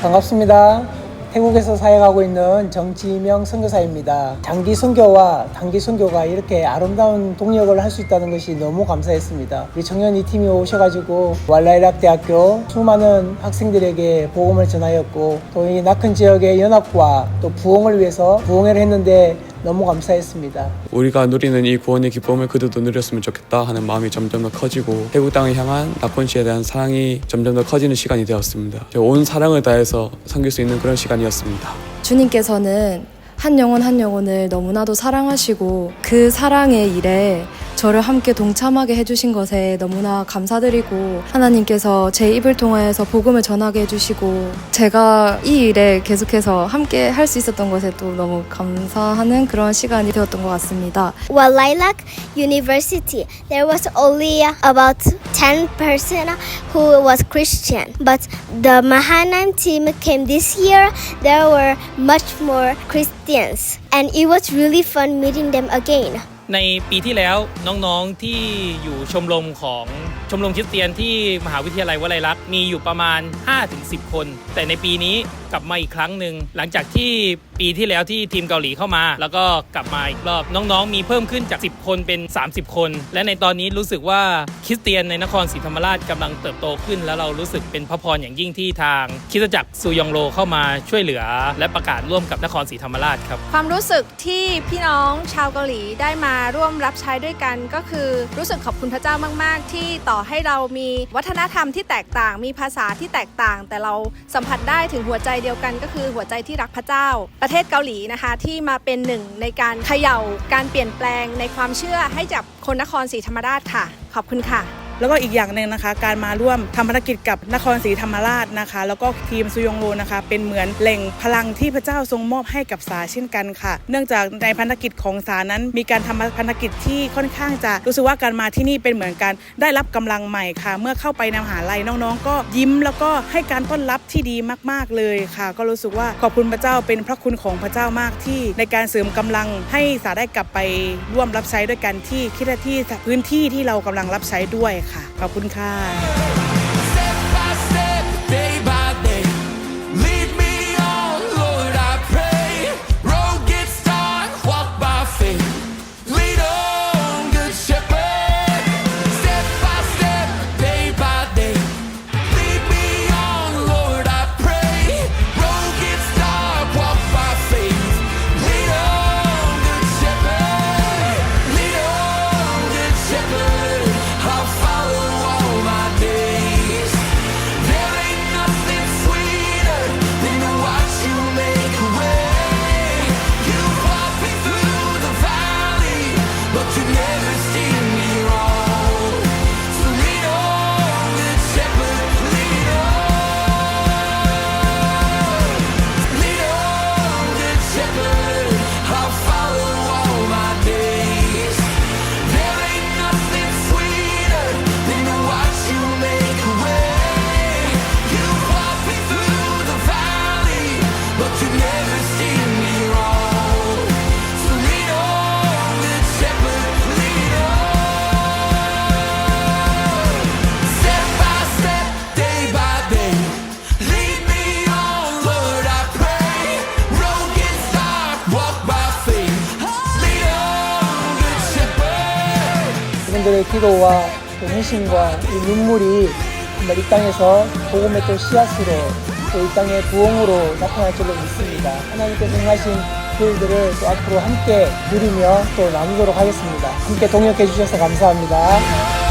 반갑습니다. 태국에서 사역하고 있는 정지명 선교사입니다. 장기 선교와 단기 선교가 이렇게 아름다운 동역을 할 수 있다는 것이 너무 감사했습니다. 우리 청년이 팀이 오셔가지고 왈라이락 대학교 수많은 학생들에게 복음을 전하였고 또 이 나큰 지역의 연합과 또 부흥을 위해서 부흥회를 했는데 너무 감사했습니다. 우리가 누리는 이 구원의 기쁨을 그들도 누렸으면 좋겠다 하는 마음이 점점 더 커지고 태국 땅을 향한 나콘시에 대한 사랑이 점점 더 커지는 시간이 되었습니다. 온 사랑을 다해서 섬길 수 있는 그런 시간이었습니다. 주님께서는 한 영혼 한 영혼을 너무나도 사랑하시고 그 사랑의 일에 저를 함께 동참하게 해주신 것에 너무나 감사드리고 하나님께서 제 입을 통하여서 복음을 전하게 해주시고 제가 이 일에 계속해서 함께 할 수 있었던 것에 또 너무 감사하는 그런 시간이 되었던 것 같습니다. While Lilac University, there was only about 10% who was Christian. But the Mahanan team came this year, there were much more Christians. And it was really fun meeting them again. ในปีที่แล้วน้องๆที่อยู่ชมรมของชมรมคริสเตียนที่มหาวิทยาลัยวลัยลักษณ์มีอยู่ประมาณ 5-10 คนแต่ในปีนี้กลับมาอีกครั้งหนึ่งหลังจากที่ปีที่แล้วที่ทีมเกาหลีเข้ามาแล้วก็กลับมาอีกรอบน้องๆมีเพิ่มขึ้นจาก10คนเป็น30คนและในตอนนี้รู้สึกว่าคริสเตียนในนครศรีธรรมราชกำลังเติบโตขึ้นแล้วเรารู้สึกเป็นพระพรอย่างยิ่งที่ทางคริสตจักรซูยองโลเข้ามาช่วยเหลือและประกาศร่วมกับนครศรีธรรมราชครับความรู้สึกที่พี่น้องชาวเกาหลีได้มาร่วมรับใช้ด้วยกันก็คือรู้สึกขอบคุณพระเจ้ามากๆที่ต่อให้เรามีวัฒนธรรมที่แตกต่างมีภาษาที่แตกต่างแต่เราสัมผัสได้ถึงหัวใจเดียวกันก็คือหัวใจที่รักพระเจ้าประเทศเกาหลีนะคะที่มาเป็นหนึ่งในการเขย่าการเปลี่ยนแปลงในความเชื่อให้กับคนนครศรีธรรมราชค่ะขอบคุณค่ะแล้วก็อีกอย่างหนึ่งนะคะการมาร่วมทำภารกิจกับนครศรีธรรมราชนะคะแล้วก็ทีมซูยองโลนะคะเป็นเหมือนแหล่งพลังที่พระเจ้าทรงมอบให้กับสาเช่นกันค่ะเนื่องจากในภารกิจของสานั้นมีการทำภารกิจที่ค่อนข้างจะรู้สึกว่าการมาที่นี่เป็นเหมือนการได้รับกำลังใหม่ค่ะเมื่อเข้าไปในมหาลัยน้องๆก็ยิ้มแล้วก็ให้การต้อนรับที่ดีมากๆเลยค่ะก็รู้สึกว่าขอบคุณพระเจ้าเป็นพระคุณของพระเจ้ามากที่ในการเสริมกำลังให้สาได้กลับไปร่วมรับใช้ด้วยกันที่พื้นที่ที่เรากำลังรับใช้ด้วยค่ะขอบคุณค่ะ여러분들의 기도와 또 헌신과 이 눈물이 정말 이 땅에서 복음의 또 씨앗으로 또 이 땅의 부흥으로 나타날 줄로 믿습니다. 하나님께서 행하신 그 일들을 또 앞으로 함께 누리며 또 나누도록 하겠습니다. 함께 동역해 주셔서 감사합니다.